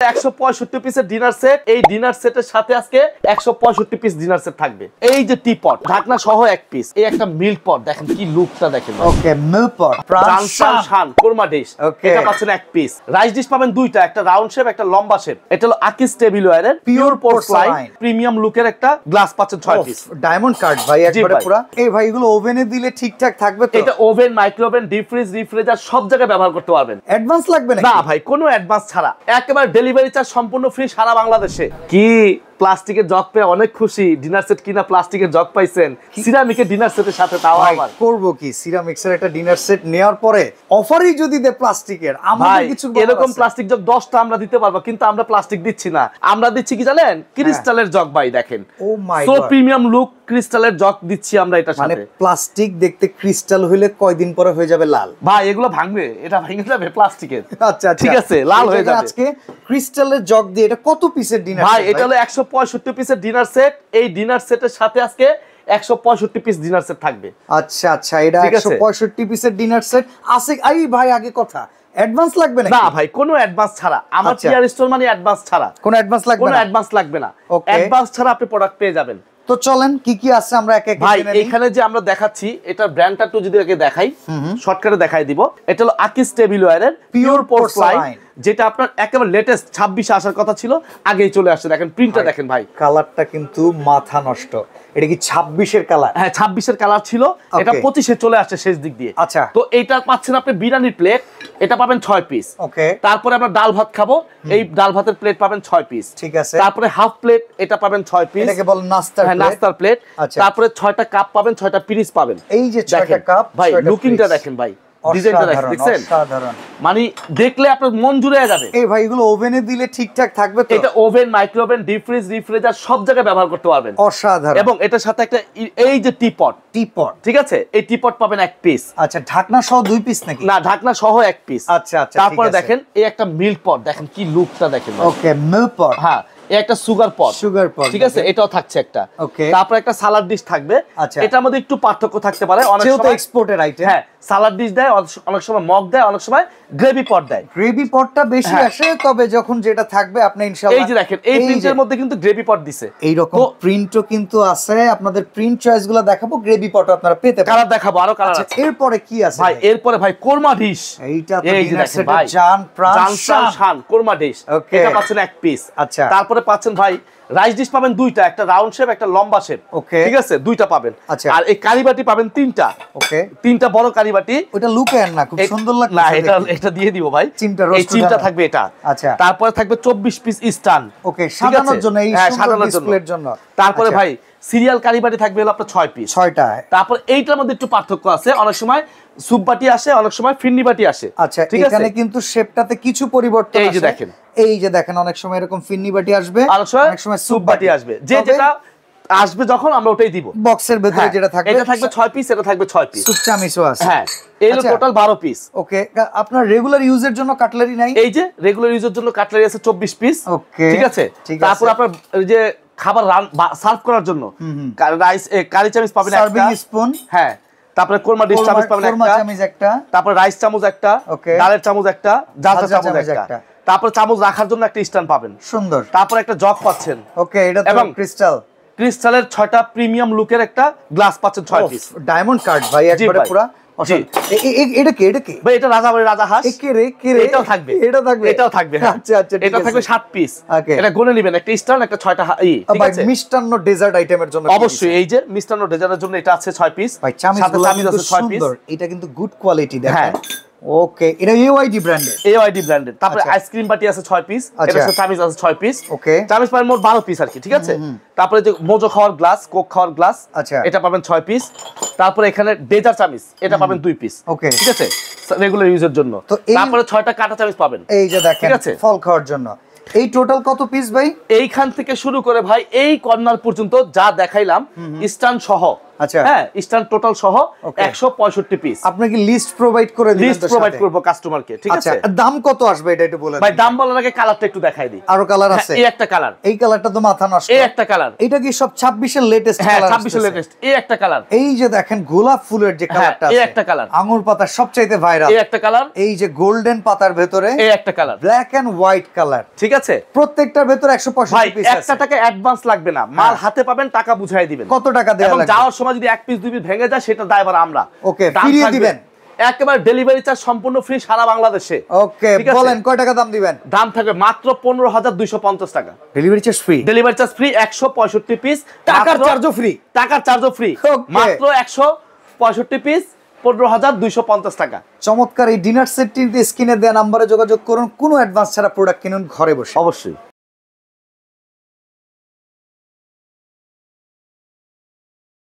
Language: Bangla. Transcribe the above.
165 পিসের ডিনার সেট। এই ডিনার সেটের সাথে আজকে 165 পিস ডিনার সেট থাকবে। এই যে টি পট ঢাকনা সহ এক পিস, এই একটা মিল্ক পট দেখেন কি লুকটা দেখেন। ওকে মিল্ক পট শান কোরমা ডিশ এটা পাচ্ছেন এক পিস। রাইস ডিশ পাবেন দুইটা, একটা রাউন্ড শেপ একটা লম্বা শেপ। এটা হলো আকিস টেবিলওয়্যারের পিওর পোর্সলাইন প্রিমিয়াম লুকের একটা গ্লাস পাচ্ছেন 6 পিস। ডায়মন্ড কাট ভাই একবারে পুরো। এই ভাই এগুলো ওভেনে দিলে ঠিকঠাক থাকবে তো? এটা oven, micro oven, deep fridge, refrigerator সব জায়গায় ব্যবহার করতে পারবেন। অ্যাডভান্স লাগবে না? না ভাই কোনো অ্যাডভান্স ছাড়া, একেবারে ডেলিভারি চার্জ সম্পূর্ণ ফ্রি সারা বাংলাদেশে। কি প্লাস্টিকের জগ পেয়ে অনেক খুশি? ডিনার সেট কিনা প্লাস্টিকের জগ পাইছেন, সিরামিকের ডিনার সেটের সাথে। তাও আবার করব কি, সিরামিক্সের একটা ডিনার সেট নেওয়ার পরে অফারই যদি দে প্লাস্টিকের, আমাদের কিছু এরকম প্লাস্টিক জগ 10টা আমরা দিতে পারবো, কিন্তু আমরা প্লাস্টিক দিচ্ছি না। আমরা দিচ্ছি কি জানেন? ক্রিস্টালের জগ ভাই দেখেন। ও মাই সো গড, প্রিমিয়াম লুক ক্রিস্টালের জগ দিচ্ছি আমরা এটার সাথে। মানে প্লাস্টিক দেখতে ক্রিস্টাল হইলে কয়দিন পরে হয়ে যাবে লাল? ভাই এগুলো ভাঙবে, এটা ভেঙে যাবে প্লাস্টিকের। আচ্ছা ঠিক আছে, লাল হয়ে যাবে। আজকে ক্রিস্টালের জগ দিয়ে এটা কত পিসের ডিনার সেট ভাই? এটা হলো 165 পিসের ডিনার সেট। এই ডিনার সেটের সাথে আজকে 165 পিস ডিনার সেট থাকবে। আচ্ছা আচ্ছা, এটা 165 পিসের ডিনার সেট আছে। আই ভাই আগে কথা, অ্যাডভান্স লাগবে না? না ভাই কোনো অ্যাডভান্স ছাড়া, আমার টিআর স্টোর মানে অ্যাডভান্স ছাড়া। কোনো অ্যাডভান্স লাগবে না? কোনো অ্যাডভান্স লাগবে না, অ্যাডভান্স ছাড়া আপনি প্রোডাক্ট পেয়ে যাবেন। তো চলেন কি কি আছে আমরা এক এক ভাই এখানে যে আমরা দেখাচ্ছি এটার ব্র্যান্ডটা একটু যদি আগে দেখাই, শর্টকাটে দেখাই দিব। এটা হলো আকিস টেবিলওয়্যারের পিওর পোর্সলাইন, যেটা আপনার একেবারে লেটেস্ট 26 আসার কথা ছিল, আগেই চলে আসছে। দেখেন প্রিন্টটা দেখেন ভাই, কালারটা কিন্তু মাথা নষ্ট। এটা কি 26 এর কালার? হ্যাঁ 26 এর কালার ছিল, এটা 25 এ চলে আসছে শেষ দিক দিয়ে। আচ্ছা, তো এইটা পাচ্ছেন আপনি বিরিয়ানির প্লেট, এটা পাবেন 6 পিস। ওকে, তারপরে আমরা ডাল ভাত খাবো, এই ডাল ভাতের প্লেট পাবেন 6 পিস। ঠিক আছে। তারপরে হাফ প্লেট এটা পাবেন 6 পিস, এটাকে বল নাস্তার প্লেট। নাস্তার প্লেট। তারপরে 6টা কাপ পাবেন, 6টা পিস পাবেন। এই যে 6টা কাপ, ভাই লুকিংটা দেখেন ভাই, ডিজাইনটা দেখেন, অসাধারণ। মানে দেখলে আপনার মন জুড়ে যাবে। এই ভাই এগুলো ওভেনে দিলে ঠিকঠাক থাকবে তো? এটা oven, micro oven, deep fridge, refrigerator সব জায়গায় ব্যবহার করতে পারবেন। অসাধারণ। এবং এটার সাথে একটা এই যে টিপট, ঠিক আছে, এই টিপট পাবেন এক পিস। আচ্ছা, ঢাকনা সহ 2 পিস নাকি? না, ঢাকনা সহ এক পিস। আচ্ছা আচ্ছা। তারপরে দেখেন এই একটা মিল্ক পট, দেখেন কি লুকটা দেখেন। ওকে মিল্ক পট। হ্যাঁ, এই একটা সুগার পট, ঠিক আছে, এটাও থাকছে একটা। তারপর একটা সালাড ডিশ থাকবে। এটার মধ্যে একটু পার্থক্য থাকতে পারে, অনেক সময় এক্সপোর্টের আইটেম। হ্যাঁ, সালাড ডিশ দেয়, অনেক সময় মগ দেয়, অনেক সময় গ্রেভি পট দেয়। গ্রেভি পটটা বেশি আসে, তবে যখন যেটা থাকবে আপনি ইনশাআল্লাহ। এই যে দেখেন এই প্রিন্টের মধ্যে কিন্তু গ্রেভি পট দিছে, এই রকম প্রিন্টও কিন্তু আছে। আপনাদের প্রিন্ট চয়েসগুলো দেখাবো, গ্রেভি পটও আপনারা পেতে পারেন। কালার দেখাবো, আরো কালার আছে। এরপরে কি আছে ভাই? এরপরে ভাই কোরমা ডিশ। এইটা তো ডিনার সেটের জান প্রাণ শান কোরমা ডিশ, এটা পাচ্ছেন এক পিস। আচ্ছা, তারপরে পাচ্ছেন ভাই রাইস ডিশ পাবেন দুইটা, একটা রাউন্ড শেপ একটা লম্বা শেপ। ঠিক আছে, দুইটা পাবেন। আর এই কারিবাটি পাবেন তিনটা। ওকে, তিনটা বড় কারিবাটি। ওটা লুকেন না, খুব সুন্দর লাগছে। না, এটা দিয়ে দিব ভাই, এই চিমটা থাকবে এটা। আচ্ছা, তারপরে থাকবে 24 পিস স্টান। ওকে, সাজানোর জন্য, এই সুন্দর ডিসপ্লের জন্য। তারপরে ভাই সিরিয়াল কারিবাটি থাকবে হলো আপনার 6 পিস, 6টা। তারপর এইটার মধ্যে একটু পার্থক্য আছে, অনেক সময় সুপ বাটি আসে, অনেক সময় ফিন্নি বাটি আসে। আচ্ছা, এখানে কিন্তু শেপটাতে কিছু পরিবর্তন আছে। এই যে দেখেন, এই যে দেখেন, অনেক সময় এরকম ফিন্নি বাটি আসবে, অনেক সময় সুপ বাটি আসবে। যেটা আসবে যখন আমরা ওটাই দিব। বক্সের ভিতরে যেটা থাকবে, এটা থাকবে 6 পিস, এটা থাকবে 6 পিস। সুপ চামিচও আছে। হ্যাঁ, এই হলো টোটাল 12 পিস। ওকে, আপনার রেগুলার ইউজের জন্য কাটলারি নাই? এই যে রেগুলার ইউজের জন্য কাটলারি আছে 24 পিস। ওকে, ঠিক আছে। তারপর আপনার এই যে খাবার সার্ভ করার জন্য রাইস কারি চামচ পাবেন একটা, সার্ভিং স্পুন। হ্যাঁ, তারপরে কোরমা ডিশ চামচ পাবেন একটা, তারপর রাইস চামচ একটা, ডালের চামচ একটা, জাজা চামচ একটা, তারপর চামচ রাখার জন্য একটা স্ট্যান্ড পাবেন, সুন্দর। তারপর একটা জগ পাচ্ছেন। ওকে, এটা তো ক্রিস্টালের 6টা প্রিমিয়াম লুকের একটা গ্লাস পাচ্ছেন 6 পিস। ডায়মন্ড কাট ভাই, একবারে পুরো। এটা কি? ভাই এটা রাজাবাড়ির রাজা হাঁস। এটাও থাকবে, এটাও থাকবে। আচ্ছা আচ্ছা, এটা থাকবে 7 পিস। এটা গুনে নেবেন, একটা স্টান, একটা 6টা ঠিক আছে। মিষ্টান্ন ডেজার্ট আইটেমের জন্য অবশ্যই এই যে মিষ্টান্ন ডেজার্টের জন্য এটা আছে 6 পিস। ভাই চামিচগুলো আছে 6 পিস। এটা কিন্তু গুড কোয়ালিটি দেখেন। ওকে, এটা এওআইডি ব্র্যান্ডের। তারপরে আইসক্রিম বাটি আছে 6 পিস, এটা সাথে চামিচ আছে 6 পিস। ওকে, চামিচ পাবেন মোট 12 পিস আর কি, ঠিক আছে। তারপরে যে মোজো খাওয়ার গ্লাস, কোক খাওয়ার গ্লাস, আচ্ছা, এটা পাবেন 6 পিস। তারপরে এখানে ডেজার্ট চামিচ, এটা পাবেন 2 পিস। ওকে, ঠিক আছে, রেগুলার ইউজের জন্য। তারপরে 6টা কাটা চামিচ পাবেন, এই যে দেখেন, ঠিক আছে, ফল খাওয়ার জন্য। এই টোটাল কত পিস ভাই? এইখান থেকে শুরু করে ভাই এই কর্নার পর্যন্ত যা দেখাইলাম স্ট্যান্ড সহ আচ্ছা হ্যাঁ স্ট্যান্ড টোটাল সহ 165 পিস। আপনি কি লিস্ট প্রোভাইড করে দিবেন? লিস্ট প্রোভাইড করব কাস্টমারকে, ঠিক আছে। আচ্ছা দাম কত আসবে এটা একটু বলেন ভাই। দাম বলার আগে কালারটা একটু দেখাই দিই। আরো কালার আছে? এই একটা কালার, এই কালারটা তো মাথা নষ্ট। এই একটা কালার, এটা কি সব 26 এর লেটেস্ট হ্যাঁ কালার? 26 এর লেটেস্ট। এই একটা কালার, এই যে দেখেন গোলাপ ফুলের যে কালারটা আছে, এই একটা কালার, আঙ্গুর পাতার সবচাইতে ভাইরাল এই একটা কালার, এই যে গোল্ডেন পাতার ভেতরে এই একটা colour, black and white colour, ঠিক আছে। প্রত্যেকটার ভেতরে 165 পিস আছে। একটা টাকা অ্যাডভান্স লাগবে না, মাল হাতে পাবেন, টাকা বুঝাই দিবেন। কত টাকা দেয়া লাগবে? যাওয়ার সময় যদি এক পিস দুই পিস ভেঙে যায় সেটা দায়ভার আমরা। ওকে, ফিরিয়ে দিবেন। একেবারে ডেলিভারি চার্জ সম্পূর্ণ ফ্রি সারা বাংলাদেশে। ওকে, বলেন কয় টাকা দাম দিবেন? দাম থাকবে মাত্র 15,250 টাকা। Delivery charge free? Delivery charge free 165 piece. টাকার চার্জও ফ্রি? টাকার চার্জও ফ্রি, মাত্র 165 পিস 15,250 টাকা। চমৎকার এই ডিনার সেটটিতে স্ক্রিনে দেওয়া নম্বরে যোগাযোগ করুন, কোনো অ্যাডভান্স ছাড়া প্রোডাক্ট কিনুন ঘরে বসে। অবশ্যই।